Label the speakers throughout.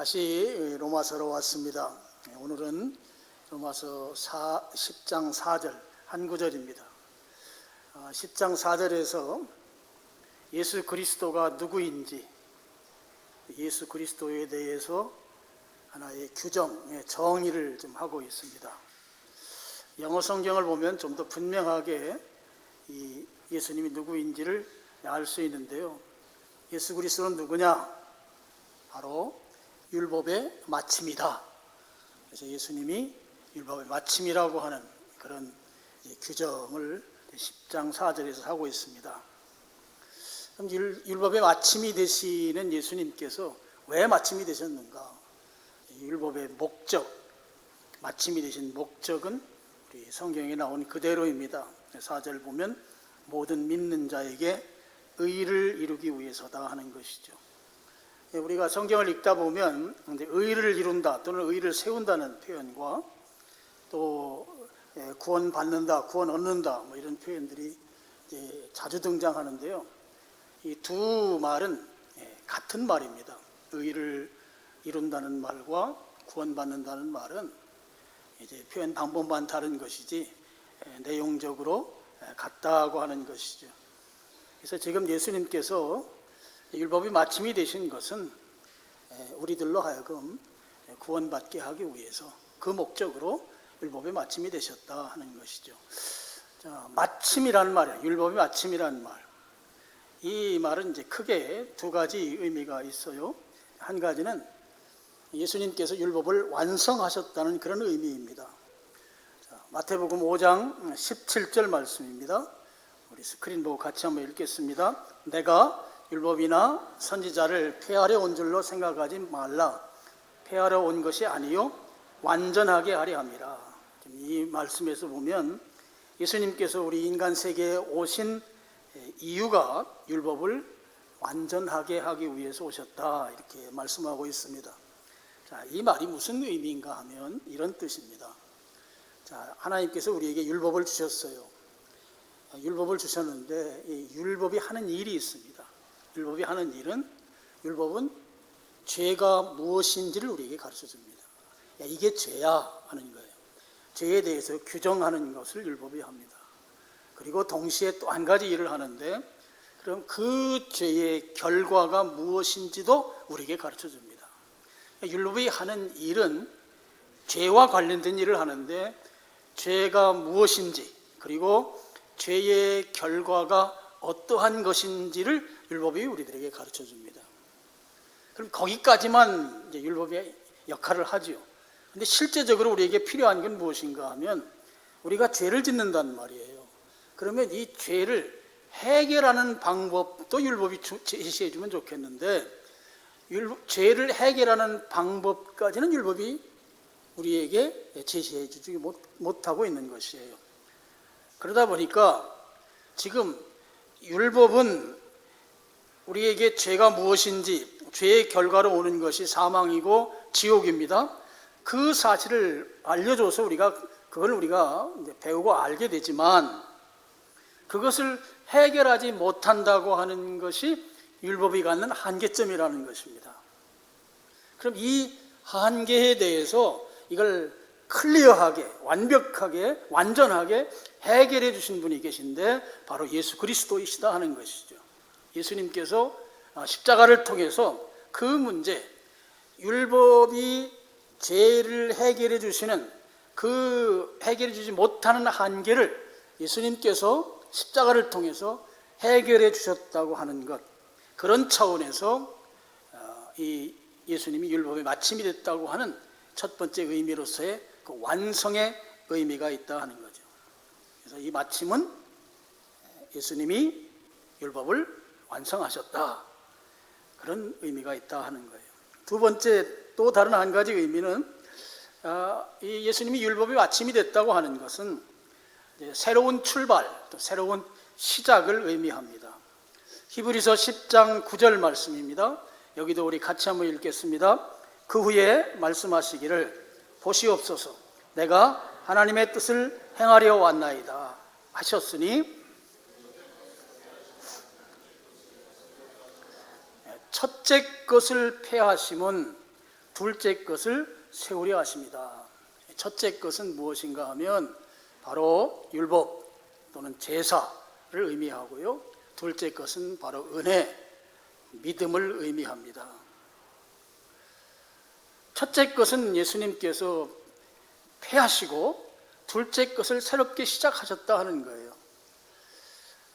Speaker 1: 다시 로마서로 왔습니다. 오늘은 로마서 10장 4절 한 구절입니다. 10장 4절에서 예수 그리스도가 누구인지, 예수 그리스도에 대해서 하나의 규정, 정의를 좀 하고 있습니다. 영어 성경을 보면 좀 더 분명하게 이 예수님이 누구인지를 알 수 있는데요. 예수 그리스도는 누구냐? 바로 율법의 마침이다. 그래서 예수님이 율법의 마침이라고 하는 그런 규정을 10장 4절에서 하고 있습니다. 그럼 율법의 마침이 되시는 예수님께서 왜 마침이 되셨는가? 율법의 목적, 마침이 되신 목적은 우리 성경에 나온 그대로입니다. 4절 보면 모든 믿는 자에게 의를 이루기 위해서다 하는 것이죠. 우리가 성경을 읽다 보면 의를 이룬다 또는 의를 세운다는 표현과 또 구원받는다, 구원 얻는다 이런 표현들이 자주 등장하는데요. 이 두 말은 같은 말입니다. 의를 이룬다는 말과 구원받는다는 말은 이제 표현 방법만 다른 것이지 내용적으로 같다고 하는 것이죠. 그래서 지금 예수님께서 율법이 마침이 되신 것은 우리들로 하여금 구원받게 하기 위해서 그 목적으로 율법의 마침이 되셨다 하는 것이죠. 자, 마침이라는 말이에요. 율법의 마침이라는 말. 이 말은 이제 크게 두 가지 의미가 있어요. 한 가지는 예수님께서 율법을 완성하셨다는 그런 의미입니다. 자, 마태복음 5장 17절 말씀입니다. 우리 스크린 보고 같이 한번 읽겠습니다. 내가 율법이나 선지자를 폐하려 온 줄로 생각하지 말라. 폐하려 온 것이 아니요 완전하게 하려 함이라. 이 말씀에서 보면 예수님께서 우리 인간 세계에 오신 이유가 율법을 완전하게 하기 위해서 오셨다 이렇게 말씀하고 있습니다. 자, 이 말이 무슨 의미인가 하면 이런 뜻입니다. 자, 하나님께서 우리에게 율법을 주셨어요. 율법을 주셨는데 이 율법이 하는 일이 있습니다. 율법이 하는 일은, 율법은 죄가 무엇인지를 우리에게 가르쳐 줍니다. 야, 이게 죄야 하는 거예요. 죄에 대해서 규정하는 것을 율법이 합니다. 그리고 동시에 또 한 가지 일을 하는데, 그럼 그 죄의 결과가 무엇인지도 우리에게 가르쳐 줍니다. 율법이 하는 일은 죄와 관련된 일을 하는데, 죄가 무엇인지 그리고 죄의 결과가 어떠한 것인지를 율법이 우리들에게 가르쳐 줍니다. 그럼 거기까지만 이제 율법의 역할을 하죠. 근데 실제적으로 우리에게 필요한 건 무엇인가 하면, 우리가 죄를 짓는단 말이에요. 그러면 이 죄를 해결하는 방법도 율법이 제시해 주면 좋겠는데, 죄를 해결하는 방법까지는 율법이 우리에게 제시해 주지 못하고 있는 것이에요. 그러다 보니까 지금 율법은 우리에게 죄가 무엇인지, 죄의 결과로 오는 것이 사망이고 지옥입니다. 그 사실을 알려줘서 그걸 우리가 배우고 알게 되지만, 그것을 해결하지 못한다고 하는 것이 율법이 갖는 한계점이라는 것입니다. 그럼 이 한계에 대해서 이걸 클리어하게, 완벽하게, 완전하게 해결해 주신 분이 계신데 바로 예수 그리스도이시다 하는 것이죠. 예수님께서 십자가를 통해서 그 문제, 율법이 죄를 해결해 주시는 그 해결해 주지 못하는 한계를 예수님께서 십자가를 통해서 해결해 주셨다고 하는 것, 그런 차원에서 이 예수님이 율법의 마침이 됐다고 하는 첫 번째 의미로서의 그 완성의 의미가 있다 하는 거죠. 그래서 이 마침은 예수님이 율법을 완성하셨다, 그런 의미가 있다 하는 거예요. 두 번째, 또 다른 한 가지 의미는 이 예수님이 율법의 마침이 됐다고 하는 것은 새로운 출발, 또 새로운 시작을 의미합니다. 히브리서 10장 9절 말씀입니다. 여기도 우리 같이 한번 읽겠습니다. 그 후에 말씀하시기를 보시옵소서, 내가 하나님의 뜻을 행하려 왔나이다 하셨으니, 첫째 것을 폐하심은 둘째 것을 세우려 하십니다. 첫째 것은 무엇인가 하면 바로 율법 또는 제사를 의미하고요. 둘째 것은 바로 은혜, 믿음을 의미합니다. 첫째 것은 예수님께서 폐하시고 둘째 것을 새롭게 시작하셨다 하는 거예요.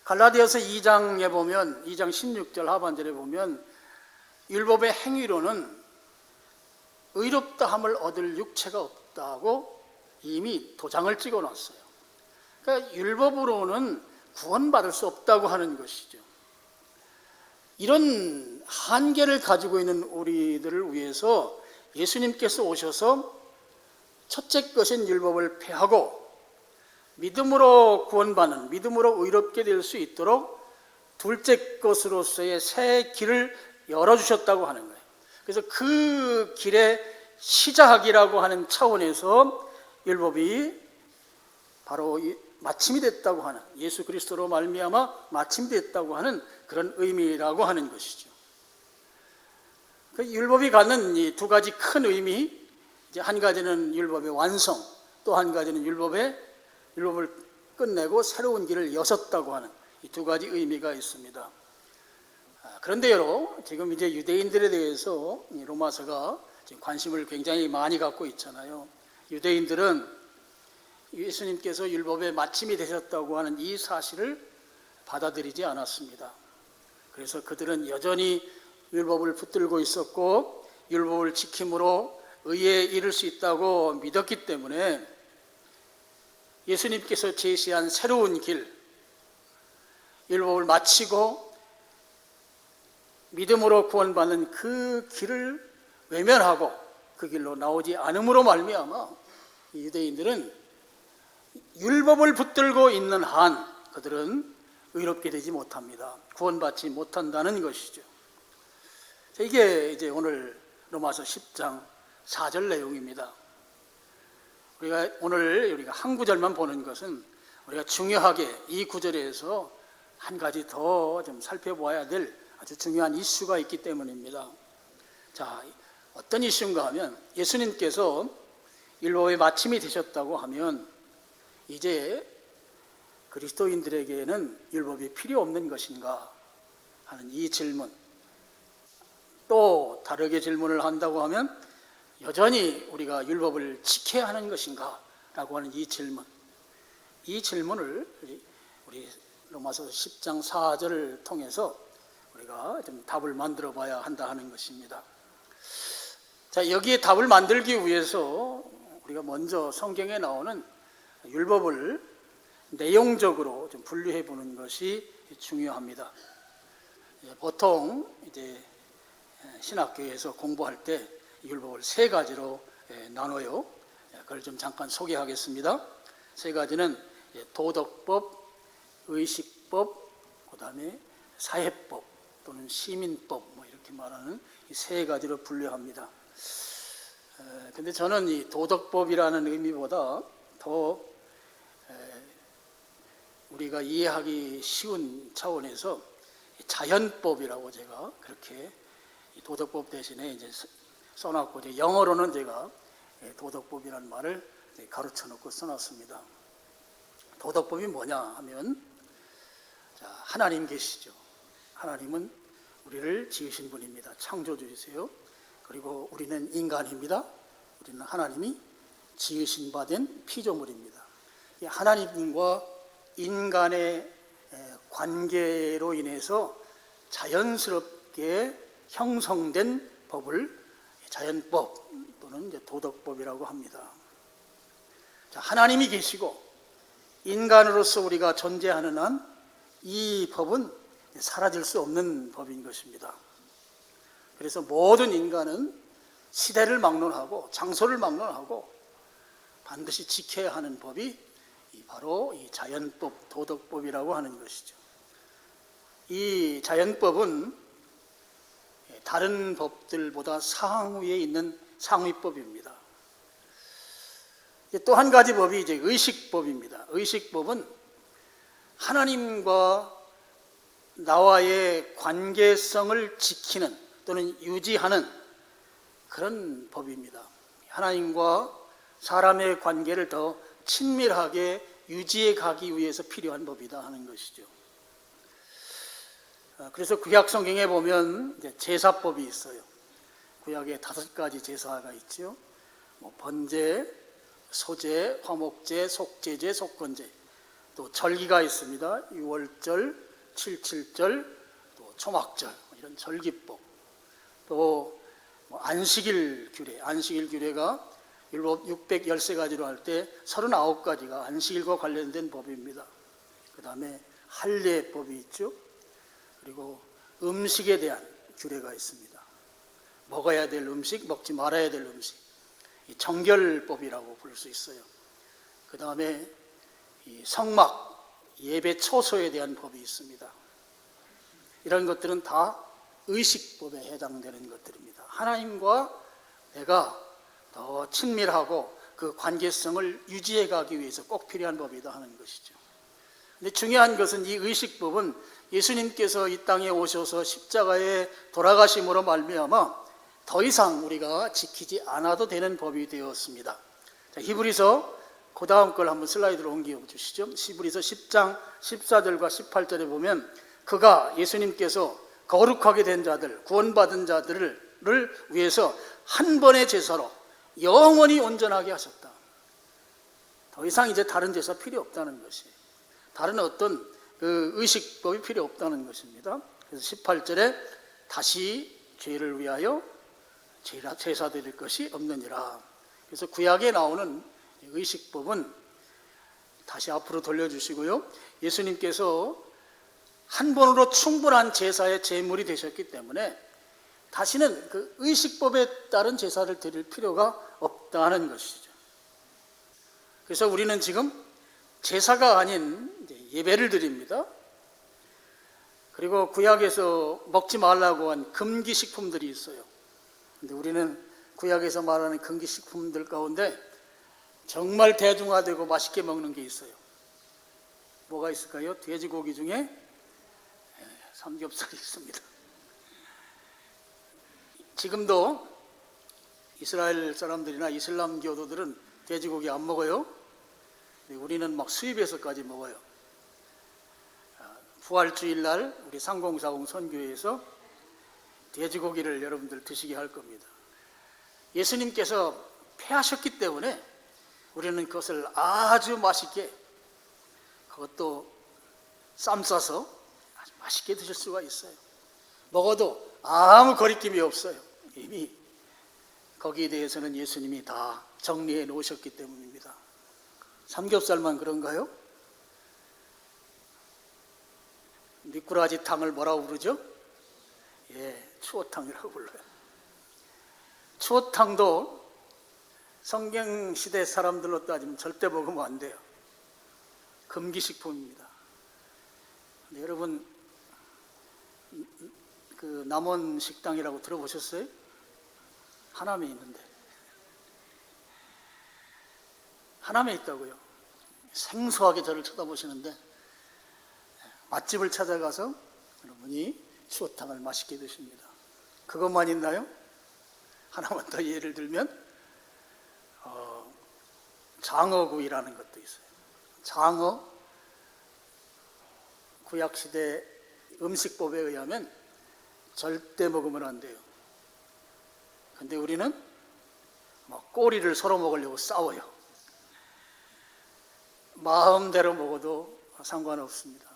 Speaker 1: 갈라디아서 2장에 보면 2장 16절 하반절에 보면 율법의 행위로는 의롭다함을 얻을 육체가 없다고 이미 도장을 찍어놨어요. 그러니까 율법으로는 구원받을 수 없다고 하는 것이죠. 이런 한계를 가지고 있는 우리들을 위해서 예수님께서 오셔서 첫째 것인 율법을 폐하고 믿음으로 구원받는, 믿음으로 의롭게 될 수 있도록 둘째 것으로서의 새 길을 열어주셨다고 하는 거예요. 그래서 그 길의 시작이라고 하는 차원에서 율법이 바로 마침이 됐다고 하는, 예수 그리스도로 말미암아 마침이 됐다고 하는 그런 의미라고 하는 것이죠. 그 율법이 갖는 이 두 가지 큰 의미, 이제 한 가지는 율법의 완성, 또 한 가지는 율법을 끝내고 새로운 길을 여셨다고 하는 이 두 가지 의미가 있습니다. 그런데요, 지금 이제 유대인들에 대해서 로마서가 지금 관심을 굉장히 많이 갖고 있잖아요. 유대인들은 예수님께서 율법의 마침이 되셨다고 하는 이 사실을 받아들이지 않았습니다. 그래서 그들은 여전히 율법을 붙들고 있었고 율법을 지킴으로 의에 이를 수 있다고 믿었기 때문에 예수님께서 제시한 새로운 길, 율법을 마치고 믿음으로 구원받는 그 길을 외면하고 그 길로 나오지 않음으로 말미암아 유대인들은 율법을 붙들고 있는 한 그들은 의롭게 되지 못합니다. 구원받지 못한다는 것이죠. 이게 이제 오늘 로마서 10장 4절 내용입니다. 우리가 한 구절만 보는 것은 우리가 중요하게 이 구절에서 한 가지 더 좀 살펴보아야 될 아주 중요한 이슈가 있기 때문입니다. 자, 어떤 이슈인가 하면 예수님께서 율법의 마침이 되셨다고 하면 이제 그리스도인들에게는 율법이 필요 없는 것인가 하는 이 질문, 또 다르게 질문을 한다고 하면 여전히 우리가 율법을 지켜야 하는 것인가 라고 하는 이 질문을 우리 로마서 10장 4절을 통해서 우리가 좀 답을 만들어 봐야 한다 하는 것입니다. 자, 여기에 답을 만들기 위해서 우리가 먼저 성경에 나오는 율법을 내용적으로 좀 분류해 보는 것이 중요합니다. 보통 이제 신학교에서 공부할 때 율법을 세 가지로 나눠요. 그걸 좀 잠깐 소개하겠습니다. 세 가지는 도덕법, 의식법, 그다음에 사회법 또는 시민법 이렇게 말하는 이 세 가지로 분류합니다. 근데 저는 이 도덕법이라는 의미보다 더 우리가 이해하기 쉬운 차원에서 자연법이라고 제가 그렇게 도덕법 대신에 이제 써놨고, 이제 영어로는 제가 도덕법이라는 말을 가로쳐 놓고 써놨습니다. 도덕법이 뭐냐 하면, 하나님 계시죠. 하나님은 우리를 지으신 분입니다. 창조주이세요. 그리고 우리는 인간입니다. 우리는 하나님이 지으신 바 된 피조물입니다. 하나님과 인간의 관계로 인해서 자연스럽게 형성된 법을 자연법 또는 도덕법이라고 합니다. 하나님이 계시고 인간으로서 우리가 존재하는 한 이 법은 사라질 수 없는 법인 것입니다. 그래서 모든 인간은 시대를 막론하고 장소를 막론하고 반드시 지켜야 하는 법이 바로 이 자연법, 도덕법이라고 하는 것이죠. 이 자연법은 다른 법들보다 상위에 있는 상위법입니다. 또 한 가지 법이 이제 의식법입니다. 의식법은 하나님과 나와의 관계성을 지키는 또는 유지하는 그런 법입니다. 하나님과 사람의 관계를 더 친밀하게 유지해 가기 위해서 필요한 법이다 하는 것이죠. 그래서 구약 성경에 보면 이제 제사법이 있어요. 구약에 5가지 제사가 있죠. 번제, 소제, 화목제, 속죄제, 속건제, 또 절기가 있습니다. 유월절, 칠칠절, 또 초막절, 이런 절기법, 또 안식일 규례, 안식일 규례가 율법 613가지로 할 때 39가지가 안식일과 관련된 법입니다. 그 다음에 할례법이 있죠. 그리고 음식에 대한 규례가 있습니다. 먹어야 될 음식, 먹지 말아야 될 음식, 정결법이라고 부를 수 있어요. 그 다음에 성막, 예배 처소에 대한 법이 있습니다. 이런 것들은 다 의식법에 해당되는 것들입니다. 하나님과 내가 더 친밀하고 그 관계성을 유지해 가기 위해서 꼭 필요한 법이다 하는 것이죠. 근데 중요한 것은 이 의식법은 예수님께서 이 땅에 오셔서 십자가에 돌아가심으로 말미암아 더 이상 우리가 지키지 않아도 되는 법이 되었습니다. 자, 히브리서 그 다음 걸 한번 슬라이드로 옮겨 주시죠. 히브리서 10장 14절과 18절에 보면 그가 예수님께서 거룩하게 된 자들, 구원받은 자들을 위해서 한 번의 제사로 영원히 온전하게 하셨다. 더 이상 이제 다른 제사 필요 없다는 것이에요. 다른 어떤 그 의식법이 필요 없다는 것입니다. 그래서 18절에 다시 죄를 위하여 제사 드릴 것이 없느니라. 그래서 구약에 나오는 의식법은 다시 앞으로 돌려주시고요. 예수님께서 한 번으로 충분한 제사의 제물이 되셨기 때문에 다시는 그 의식법에 따른 제사를 드릴 필요가 없다는 것이죠. 그래서 우리는 지금 제사가 아닌 예배를 드립니다. 그리고 구약에서 먹지 말라고 한 금기식품들이 있어요. 근데 우리는 구약에서 말하는 금기식품들 가운데 정말 대중화되고 맛있게 먹는 게 있어요. 뭐가 있을까요? 돼지고기 중에 삼겹살이 있습니다. 지금도 이스라엘 사람들이나 이슬람 교도들은 돼지고기 안 먹어요. 우리는 막 수입해서까지 먹어요. 부활주일날 우리 3040 선교회에서 돼지고기를 여러분들 드시게 할 겁니다. 예수님께서 패하셨기 때문에 우리는 그것을 아주 맛있게, 그것도 쌈 싸서 아주 맛있게 드실 수가 있어요. 먹어도 아무 거리낌이 없어요. 이미 거기에 대해서는 예수님이 다 정리해 놓으셨기 때문입니다. 삼겹살만 그런가요? 미꾸라지탕을 뭐라고 부르죠? 추어탕이라고 불러요. 추어탕도 성경시대 사람들로 따지면 절대 먹으면 안 돼요. 금기식품입니다. 근데 여러분, 그 남원 식당이라고 들어보셨어요? 하남에 있는데. 하남에 있다고요. 생소하게 저를 쳐다보시는데 맛집을 찾아가서 여러분이 추어탕을 맛있게 드십니다. 그것만 있나요? 하나만 더 예를 들면 장어구이라는 것도 있어요. 장어, 구약시대 음식법에 의하면 절대 먹으면 안 돼요. 근데 우리는 꼬리를 서로 먹으려고 싸워요. 마음대로 먹어도 상관없습니다.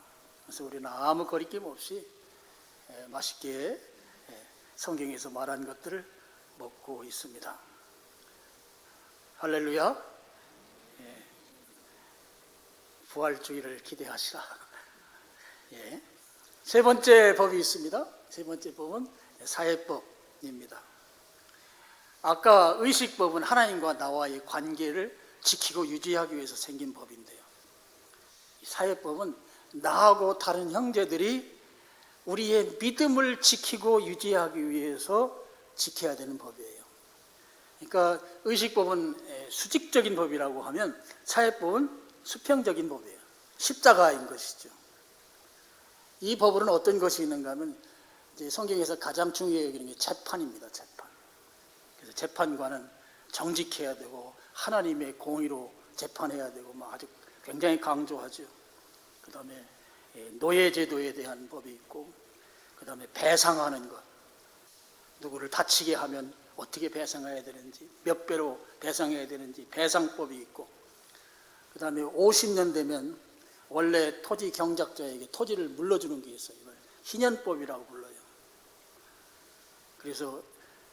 Speaker 1: 그래서 우리는 아무 거리낌 없이 맛있게 성경에서 말한 것들을 먹고 있습니다. 할렐루야. 부활주의를 기대하시라. 세 번째 법이 있습니다. 세 번째 법은 사회법입니다. 아까 의식법은 하나님과 나와의 관계를 지키고 유지하기 위해서 생긴 법인데요. 사회법은 나하고 다른 형제들이 우리의 믿음을 지키고 유지하기 위해서 지켜야 되는 법이에요. 그러니까 의식법은 수직적인 법이라고 하면 사회법은 수평적인 법이에요. 십자가인 것이죠. 이 법으로는 어떤 것이 있는가 하면 이제 성경에서 가장 중요히 여기는 게 재판입니다. 재판. 그래서 그래서 재판관은 정직해야 되고 하나님의 공의로 재판해야 되고 아주 굉장히 강조하죠. 그 다음에 노예제도에 대한 법이 있고, 그 다음에 배상하는 것, 누구를 다치게 하면 어떻게 배상해야 되는지, 몇 배로 배상해야 되는지 배상법이 있고, 그 다음에 50년 되면 원래 토지 경작자에게 토지를 물려주는 게 있어요. 이걸 희년법이라고 불러요. 그래서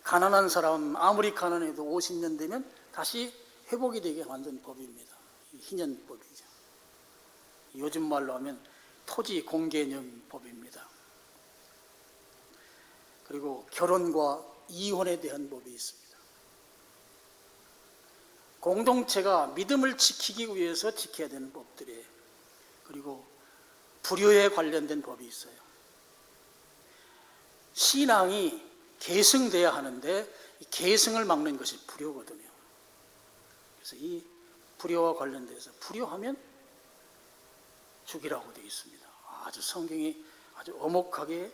Speaker 1: 가난한 사람 아무리 가난해도 50년 되면 다시 회복이 되게 만든 법입니다. 희년법이죠. 요즘 말로 하면 토지 공개념법입니다. 그리고 결혼과 이혼에 대한 법이 있습니다. 공동체가 믿음을 지키기 위해서 지켜야 되는 법들이에요. 그리고 불효에 관련된 법이 있어요. 신앙이 계승돼야 하는데 이 계승을 막는 것이 불효거든요. 그래서 이 불효와 관련돼서 불효하면 죽이라고 되어 있습니다. 아주 성경이 아주 엄혹하게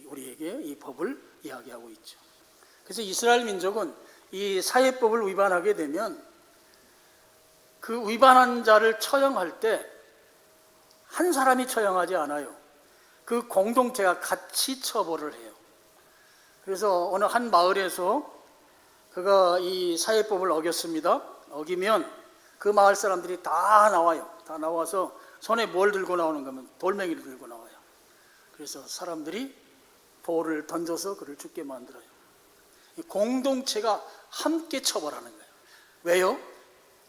Speaker 1: 우리에게 이 법을 이야기하고 있죠. 그래서 이스라엘 민족은 이 사회법을 위반하게 되면 그 위반한 자를 처형할 때 한 사람이 처형하지 않아요. 그 공동체가 같이 처벌을 해요. 그래서 어느 한 마을에서 그가 이 사회법을 어겼습니다. 어기면 그 마을 사람들이 다 나와요. 다 나와서 손에 뭘 들고 나오는 거면 돌멩이를 들고 나와요. 그래서 사람들이 돌을 던져서 그를 죽게 만들어요. 공동체가 함께 처벌하는 거예요. 왜요?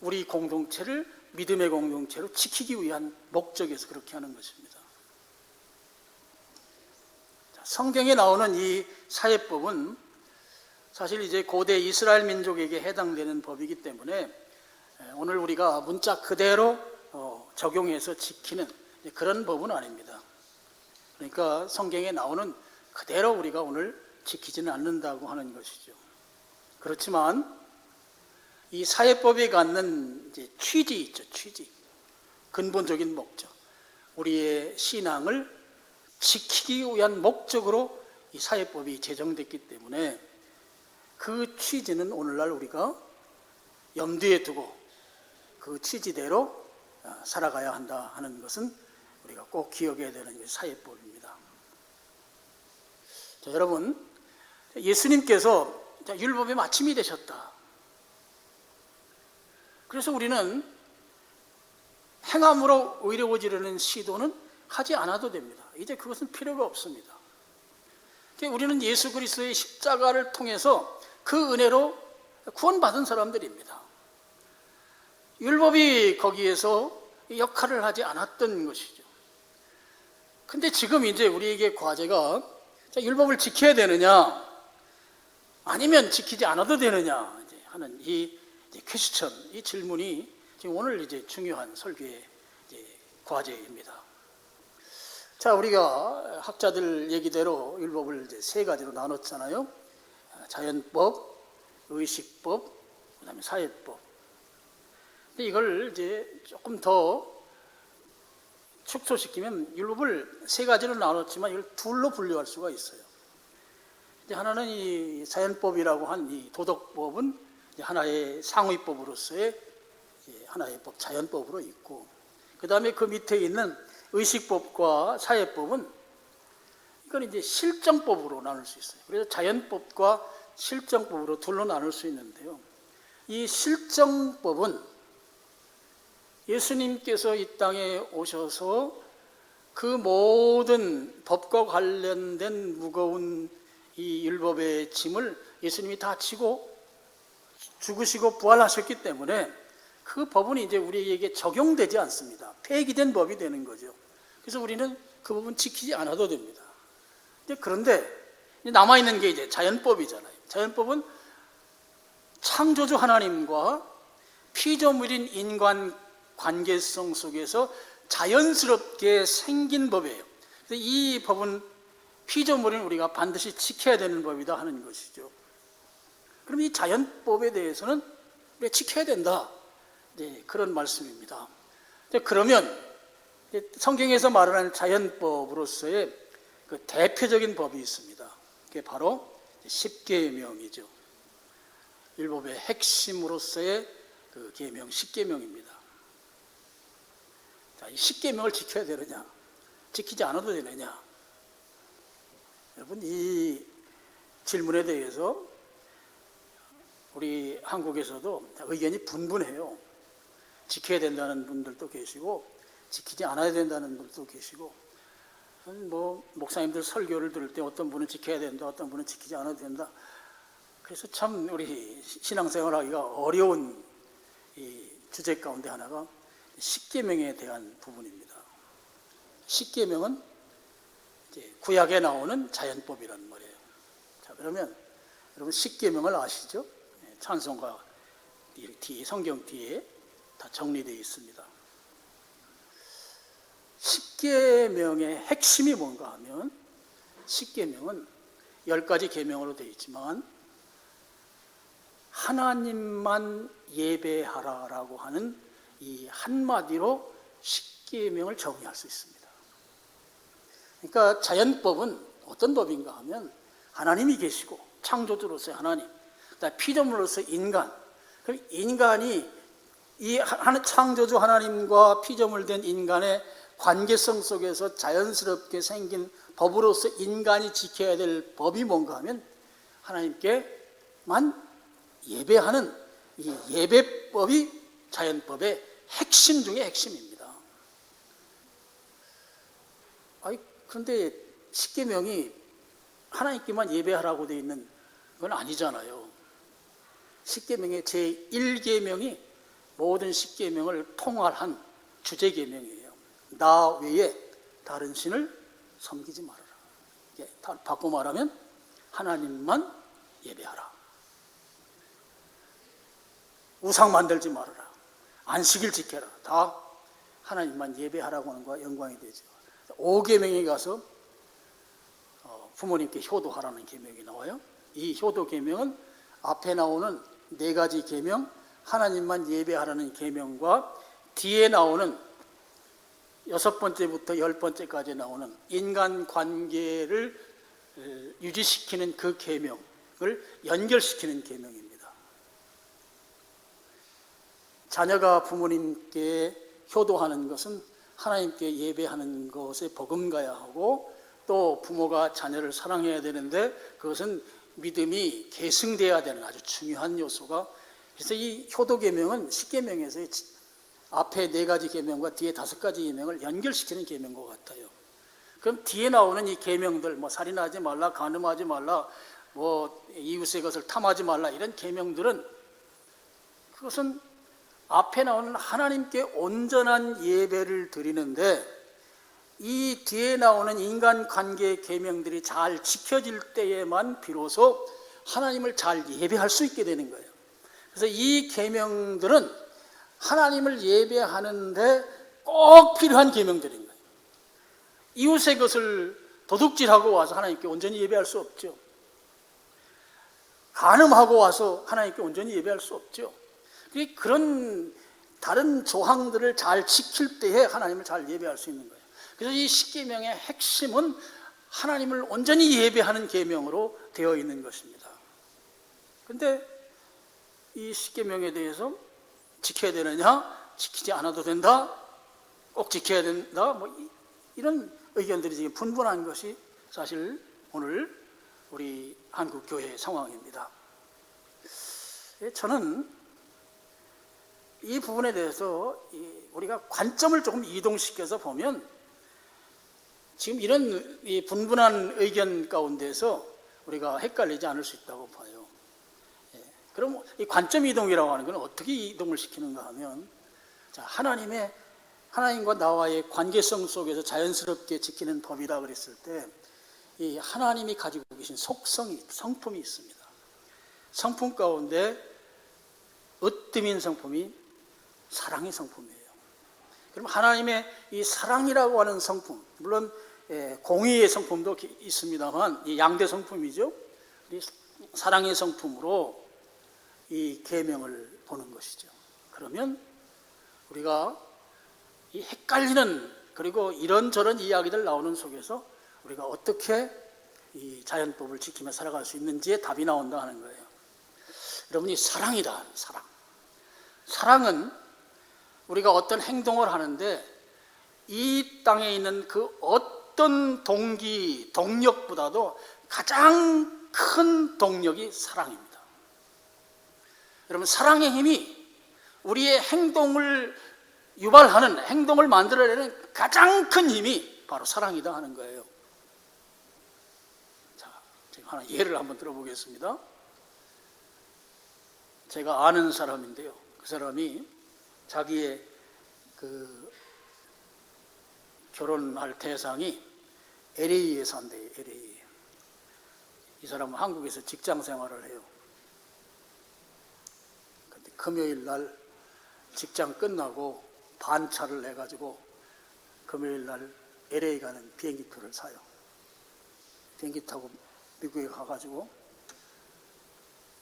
Speaker 1: 우리 공동체를 믿음의 공동체로 지키기 위한 목적에서 그렇게 하는 것입니다. 성경에 나오는 이 사회법은 사실 이제 고대 이스라엘 민족에게 해당되는 법이기 때문에 오늘 우리가 문자 그대로 적용해서 지키는 그런 법은 아닙니다. 그러니까 성경에 나오는 그대로 우리가 오늘 지키지는 않는다고 하는 것이죠. 그렇지만 이 사회법이 갖는 이제 취지 있죠. 취지. 근본적인 목적. 우리의 신앙을 지키기 위한 목적으로 이 사회법이 제정됐기 때문에 그 취지는 오늘날 우리가 염두에 두고 그 취지대로 살아가야 한다 하는 것은 우리가 꼭 기억해야 되는 것이 사회법입니다. 자, 여러분, 예수님께서 율법의 마침이 되셨다. 그래서 우리는 행함으로 의로워지려는 시도는 하지 않아도 됩니다. 이제 그것은 필요가 없습니다. 우리는 예수 그리스도의 십자가를 통해서 그 은혜로 구원받은 사람들입니다. 율법이 거기에서 역할을 하지 않았던 것이죠. 근데 지금 이제 우리에게 과제가 율법을 지켜야 되느냐 아니면 지키지 않아도 되느냐 하는 이 퀘스천, 이 질문이 지금 오늘 이제 중요한 설교의 과제입니다. 자, 우리가 학자들 얘기대로 율법을 이제 세 가지로 나눴잖아요. 자연법, 의식법, 그다음에 사회법. 근데 이걸 이제 조금 더 축소시키면 율법을 세 가지로 나눴지만 이걸 둘로 분류할 수가 있어요. 이제 하나는 이 자연법이라고 한 이 도덕법은 하나의 상위법으로서의 하나의 법, 자연법으로 있고, 그 다음에 그 밑에 있는 의식법과 사회법은 이건 이제 실정법으로 나눌 수 있어요. 그래서 자연법과 실정법으로 둘로 나눌 수 있는데요. 이 실정법은 예수님께서 이 땅에 오셔서 그 모든 법과 관련된 무거운 이 율법의 짐을 예수님이 다 지고 죽으시고 부활하셨기 때문에 그 법은 이제 우리에게 적용되지 않습니다. 폐기된 법이 되는 거죠. 그래서 우리는 그 법은 지키지 않아도 됩니다. 그런데 남아있는 게 이제 자연법이잖아요. 자연법은 창조주 하나님과 피조물인 인간 관계성 속에서 자연스럽게 생긴 법이에요. 그래서 이 법은 피조물인 우리가 반드시 지켜야 되는 법이다 하는 것이죠. 그럼 이 자연법에 대해서는 우리가 지켜야 된다. 그런 말씀입니다. 그러면 성경에서 말하는 자연법으로서의 그 대표적인 법이 있습니다. 그게 바로 십계명이죠. 율법의 핵심으로서의 그 계명, 십계명입니다. 자, 이 십계명을 지켜야 되느냐, 지키지 않아도 되느냐? 여러분, 이 질문에 대해서 우리 한국에서도 의견이 분분해요. 지켜야 된다는 분들도 계시고 지키지 않아야 된다는 분들도 계시고, 뭐 목사님들 설교를 들을 때 어떤 분은 지켜야 된다, 어떤 분은 지키지 않아도 된다. 그래서 참 우리 신앙생활하기가 어려운 이 주제 가운데 하나가 십계명에 대한 부분입니다. 십계명은 이제 구약에 나오는 자연법이란 말이에요. 자, 그러면 여러분 십계명을 아시죠? 찬송가 뒤, 성경 뒤에 다 정리되어 있습니다. 십계명의 핵심이 뭔가 하면, 십계명은 10가지 계명으로 되어 있지만 하나님만 예배하라라고 하는 이 한마디로 십계명을 정의할 수 있습니다. 그러니까 자연법은 어떤 법인가 하면 하나님이 계시고 창조주로서의 하나님, 그다음에 피조물로서 인간, 그럼 인간이 이 창조주 하나님과 피조물 된 인간의 관계성 속에서 자연스럽게 생긴 법으로서 인간이 지켜야 될 법이 뭔가 하면 하나님께만 예배하는 이 예배법이 자연법의 핵심 중에 핵심입니다. 그런데 십계명이 하나님께만 예배하라고 되어 있는 건 아니잖아요. 십계명의 제1계명이 모든 십계명을 통할한 주제계명이에요. 나 외에 다른 신을 섬기지 말아라. 바꿔 말하면 하나님만 예배하라. 우상 만들지 말아라. 안식일 지켜라. 다 하나님만 예배하라고 하는 거와 연관이 되죠. 5계명에 가서 부모님께 효도하라는 계명이 나와요. 이 효도 계명은 앞에 나오는 4가지 계명, 하나님만 예배하라는 계명과 뒤에 나오는 6번째부터 10번째까지 나오는 인간관계를 유지시키는 그 계명을 연결시키는 계명입니다. 자녀가 부모님께 효도하는 것은 하나님께 예배하는 것에 버금가야 하고, 또 부모가 자녀를 사랑해야 되는데 그것은 믿음이 계승돼야 되는 아주 중요한 요소가, 그래서 이 효도계명은 십계명에서 앞에 4가지 계명과 뒤에 5가지 계명을 연결시키는 계명인 것 같아요. 그럼 뒤에 나오는 이 계명들, 뭐 살인하지 말라, 간음하지 말라, 뭐 이웃의 것을 탐하지 말라, 이런 계명들은 그것은 앞에 나오는 하나님께 온전한 예배를 드리는데, 이 뒤에 나오는 인간관계 계명들이 잘 지켜질 때에만 비로소 하나님을 잘 예배할 수 있게 되는 거예요. 그래서 이 계명들은 하나님을 예배하는데 꼭 필요한 계명들인 거예요. 이웃의 것을 도둑질하고 와서 하나님께 온전히 예배할 수 없죠. 간음하고 와서 하나님께 온전히 예배할 수 없죠. 그런 다른 조항들을 잘 지킬 때에 하나님을 잘 예배할 수 있는 거예요. 그래서 이 십계명의 핵심은 하나님을 온전히 예배하는 계명으로 되어 있는 것입니다. 그런데 이 십계명에 대해서 지켜야 되느냐, 지키지 않아도 된다, 꼭 지켜야 된다, 뭐 이런 의견들이 지금 분분한 것이 사실 오늘 우리 한국 교회의 상황입니다. 저는 이 부분에 대해서 우리가 관점을 조금 이동시켜서 보면 지금 이런 이 분분한 의견 가운데서 우리가 헷갈리지 않을 수 있다고 봐요. 그럼 이 관점 이동이라고 하는 건 어떻게 이동을 시키는가 하면, 하나님과 나와의 관계성 속에서 자연스럽게 지키는 법이다 그랬을 때, 이 하나님이 가지고 계신 성품이 있습니다. 성품 가운데 으뜸인 성품이 사랑의 성품이에요. 그럼 하나님의 이 사랑이라고 하는 성품, 물론 공의의 성품도 있습니다만 이 양대 성품이죠. 사랑의 성품으로 이 계명을 보는 것이죠. 그러면 우리가 이 헷갈리는, 그리고 이런저런 이야기들 나오는 속에서 우리가 어떻게 이 자연법을 지키며 살아갈 수 있는지에 답이 나온다 하는 거예요. 여러분이 사랑이다. 사랑은 우리가 어떤 행동을 하는데 이 땅에 있는 그 어떤 동력보다도 가장 큰 동력이 사랑입니다. 여러분, 사랑의 힘이 우리의 행동을 유발하는, 행동을 만들어내는 가장 큰 힘이 바로 사랑이다 하는 거예요. 자, 제가 하나 예를 한번 들어보겠습니다. 제가 아는 사람인데요, 그 사람이 자기의 그 결혼할 대상이 LA에 산대요. LA. 이 사람은 한국에서 직장 생활을 해요. 근데 금요일 날 직장 끝나고 반차를 해가지고 금요일 날 LA 가는 비행기표를 사요. 비행기 타고 미국에 가가지고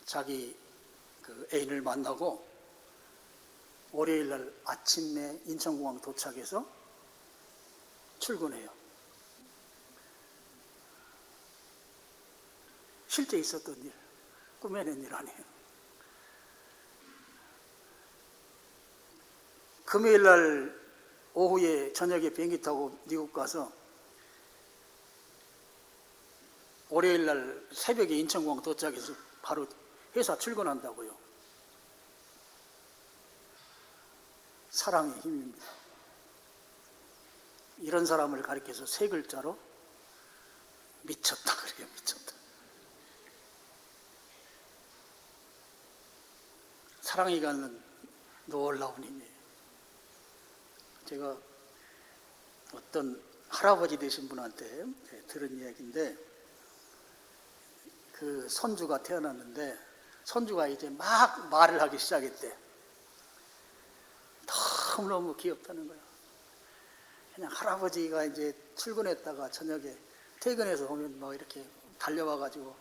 Speaker 1: 자기 그 애인을 만나고 월요일 날 아침에 인천공항 도착해서 출근해요. 실제 있었던 일, 꾸며낸 일 아니에요. 금요일 날 오후에 저녁에 비행기 타고 미국 가서 월요일 날 새벽에 인천공항 도착해서 바로 회사 출근한다고요. 사랑의 힘입니다. 이런 사람을 가리켜서 세 글자로 미쳤다 그래요. 미쳤다. 사랑이 갖는 놀라운 힘이에요. 제가 어떤 할아버지 되신 분한테 들은 이야기인데, 그 손주가 태어났는데 손주가 이제 막 말을 하기 시작했대. 너무너무 귀엽다는 거예요. 그냥 할아버지가 이제 출근했다가 저녁에 퇴근해서 오면 뭐 이렇게 달려와가지고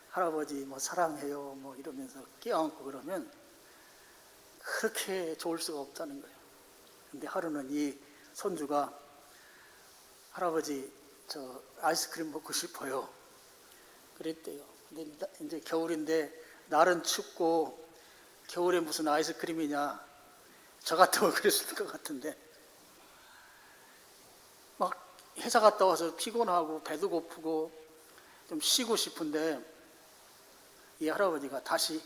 Speaker 1: 할아버지 뭐 사랑해요 뭐 이러면서 껴안고 그러면 그렇게 좋을 수가 없다는 거예요. 근데 하루는 이 손주가 할아버지 저 아이스크림 먹고 싶어요 그랬대요. 근데 이제 겨울인데 날은 춥고 겨울에 무슨 아이스크림이냐, 저 같으면 그랬을 것 같은데 막 회사 갔다 와서 피곤하고 배도 고프고 좀 쉬고 싶은데 이 할아버지가 다시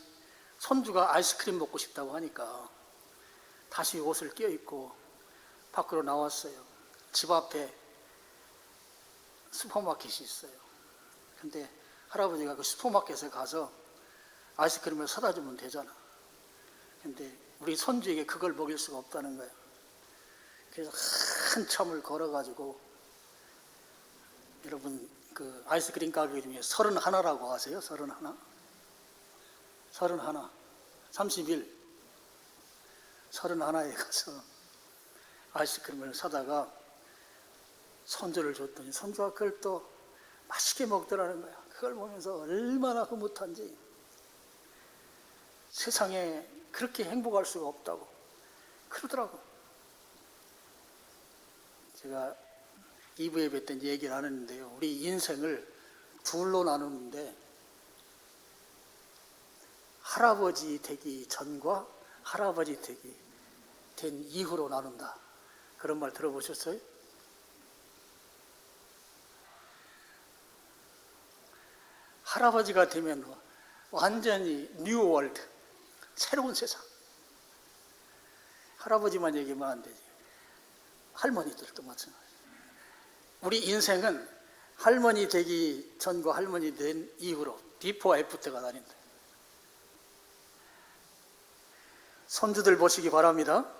Speaker 1: 손주가 아이스크림 먹고 싶다고 하니까 다시 옷을 껴입고 밖으로 나왔어요. 집 앞에 슈퍼마켓이 있어요. 근데 할아버지가 그 슈퍼마켓에 가서 아이스크림을 사다 주면 되잖아. 근데 우리 손주에게 그걸 먹일 수가 없다는 거예요. 그래서 한참을 걸어가지고, 여러분 그 아이스크림 가게 중에 31라고 아세요? 31? 31 31에 가서 아이스크림을 사다가 손주를 줬더니 손주가 그걸 또 맛있게 먹더라는 거야. 그걸 보면서 얼마나 흐뭇한지, 세상에 그렇게 행복할 수가 없다고 그러더라고. 제가 2부에 뵀던 얘기를 하는데요, 우리 인생을 둘로 나누는데 할아버지 되기 전과 할아버지 되기 된 이후로 나눈다, 그런 말 들어보셨어요? 할아버지가 되면 완전히 뉴 월드, 새로운 세상. 할아버지만 얘기하면 안 되지. 할머니들도 마찬가지. 우리 인생은 할머니 되기 전과 할머니 된 이후로, 비포 애프터가 나뉜다. 손주들 보시기 바랍니다.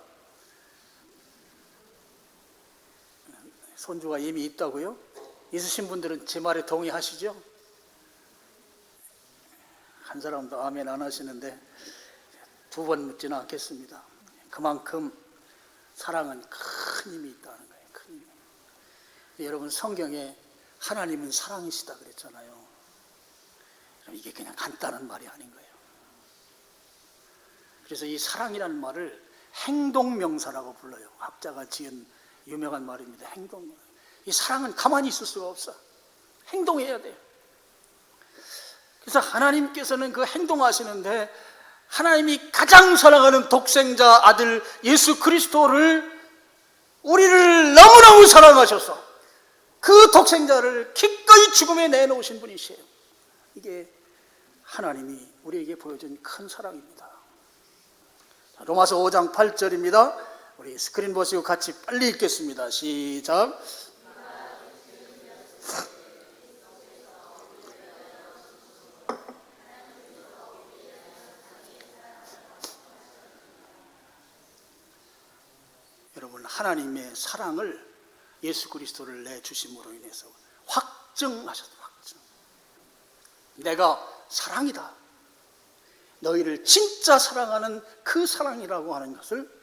Speaker 1: 손주가 이미 있다고요? 있으신 분들은 제 말에 동의하시죠? 한 사람도 아멘 안 하시는데 두 번 묻지는 않겠습니다. 그만큼 사랑은 큰 힘이 있다는 거예요. 큰 힘이. 여러분, 성경에 하나님은 사랑이시다 그랬잖아요. 이게 그냥 간단한 말이 아닌 거예요. 그래서 이 사랑이라는 말을 행동명사라고 불러요. 학자가 지은 유명한 말입니다. 행동명사. 이 사랑은 가만히 있을 수가 없어. 행동해야 돼요. 그래서 하나님께서는 그 행동하시는데 하나님이 가장 사랑하는 독생자 아들 예수 그리스도를 우리를 너무너무 사랑하셔서 그 독생자를 기꺼이 죽음에 내놓으신 분이시에요. 이게 하나님이 우리에게 보여준 큰 사랑입니다. 로마서 5장 8절입니다. 우리 스크린 보시고 같이 빨리 읽겠습니다. 시작. 여러분, 하나님의 사랑을 예수 그리스도를 내주심으로 인해서 확증하셨다. 확증. 내가 사랑이다. 너희를 진짜 사랑하는 그 사랑이라고 하는 것을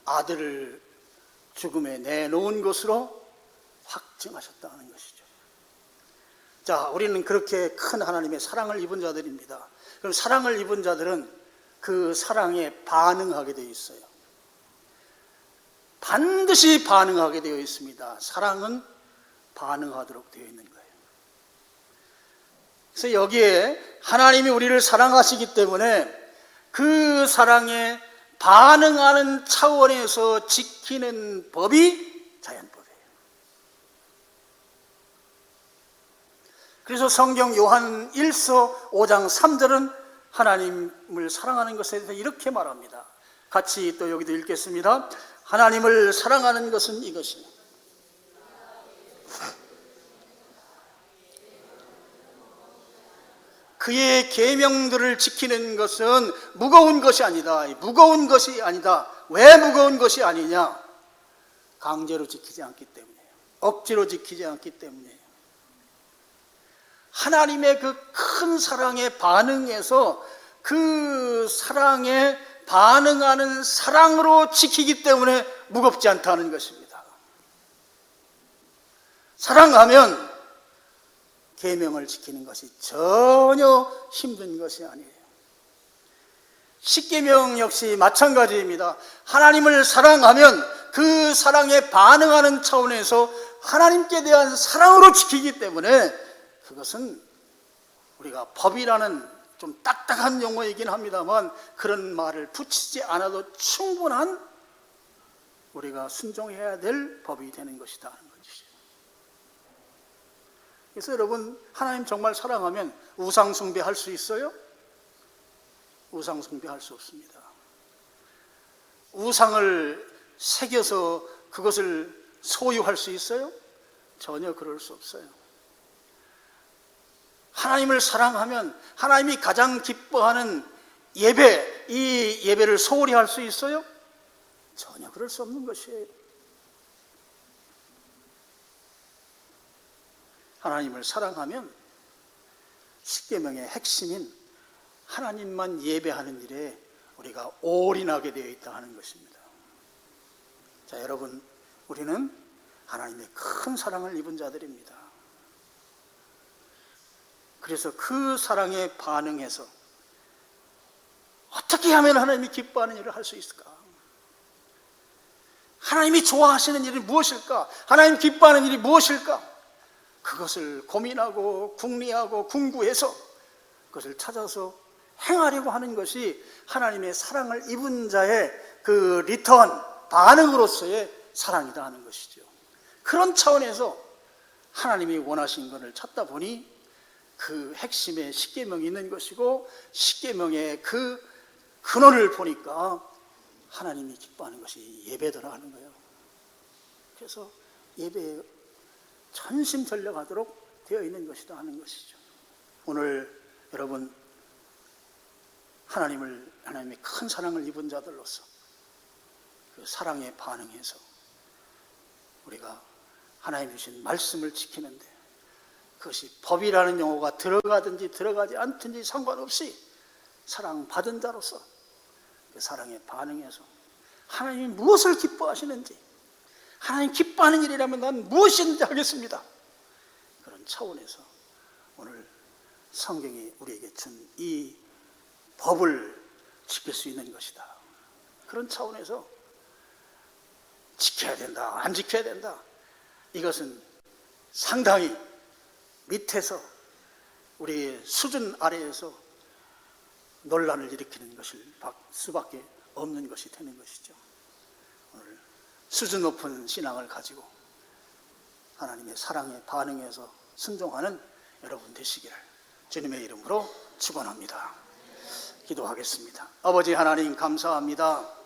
Speaker 1: 아들을 죽음에 내놓은 것으로 확증하셨다는 것이죠. 자, 우리는 그렇게 큰 하나님의 사랑을 입은 자들입니다. 그럼 사랑을 입은 자들은 그 사랑에 반응하게 되어 있어요. 반드시 반응하게 되어 있습니다. 사랑은 반응하도록 되어 있는 거예요. 그래서 여기에 하나님이 우리를 사랑하시기 때문에 그 사랑에 반응하는 차원에서 지키는 법이 자연법이에요. 그래서 성경 요한 1서 5장 3절은 하나님을 사랑하는 것에 대해서 이렇게 말합니다. 같이 또 여기도 읽겠습니다. 하나님을 사랑하는 것은 이것이요, 그의 계명들을 지키는 것은 무거운 것이 아니다. 무거운 것이 아니다. 왜 무거운 것이 아니냐? 강제로 지키지 않기 때문이에요. 억지로 지키지 않기 때문이에요. 하나님의 그 큰 사랑에 반응해서 그 사랑에 반응하는 사랑으로 지키기 때문에 무겁지 않다는 것입니다. 사랑하면 계명을 지키는 것이 전혀 힘든 것이 아니에요. 십계명 역시 마찬가지입니다. 하나님을 사랑하면 그 사랑에 반응하는 차원에서 하나님께 대한 사랑으로 지키기 때문에 그것은 우리가 법이라는 좀 딱딱한 용어이긴 합니다만 그런 말을 붙이지 않아도 충분한 우리가 순종해야 될 법이 되는 것이다 하는 것이죠. 그래서 여러분, 하나님 정말 사랑하면 우상 숭배할 수 있어요? 우상 숭배할 수 없습니다. 우상을 새겨서 그것을 소유할 수 있어요? 전혀 그럴 수 없어요. 하나님을 사랑하면 하나님이 가장 기뻐하는 예배, 이 예배를 소홀히 할 수 있어요? 전혀 그럴 수 없는 것이에요. 하나님을 사랑하면 십계명의 핵심인 하나님만 예배하는 일에 우리가 올인하게 되어 있다 하는 것입니다. 자, 여러분, 우리는 하나님의 큰 사랑을 입은 자들입니다. 그래서 그 사랑에 반응해서 어떻게 하면 하나님이 기뻐하는 일을 할 수 있을까? 하나님이 좋아하시는 일이 무엇일까? 하나님 기뻐하는 일이 무엇일까? 그것을 고민하고 궁리하고 궁구해서 그것을 찾아서 행하려고 하는 것이 하나님의 사랑을 입은 자의 그 리턴, 반응으로서의 사랑이다 하는 것이죠. 그런 차원에서 하나님이 원하신 것을 찾다 보니 그 핵심에 십계명이 있는 것이고 십계명의 그 근원을 보니까 하나님이 기뻐하는 것이 예배더라 하는 거예요. 그래서 예배에 전심전력하도록 되어 있는 것이다 하는 것이죠. 오늘 여러분, 하나님의 큰 사랑을 입은 자들로서 그 사랑에 반응해서 우리가 하나님 주신 말씀을 지키는데 그것이 법이라는 용어가 들어가든지 들어가지 않든지 상관없이 사랑받은 자로서 그 사랑에 반응해서 하나님이 무엇을 기뻐하시는지, 하나님 기뻐하는 일이라면 난 무엇이든지 하겠습니다, 그런 차원에서 오늘 성경이 우리에게 준 이 법을 지킬 수 있는 것이다. 그런 차원에서 지켜야 된다, 안 지켜야 된다, 이것은 상당히 밑에서 우리의 수준 아래에서 논란을 일으키는 것일 수밖에 없는 것이 되는 것이죠. 오늘 수준 높은 신앙을 가지고 하나님의 사랑에 반응해서 순종하는 여러분 되시기를 주님의 이름으로 축원합니다. 기도하겠습니다. 아버지 하나님 감사합니다.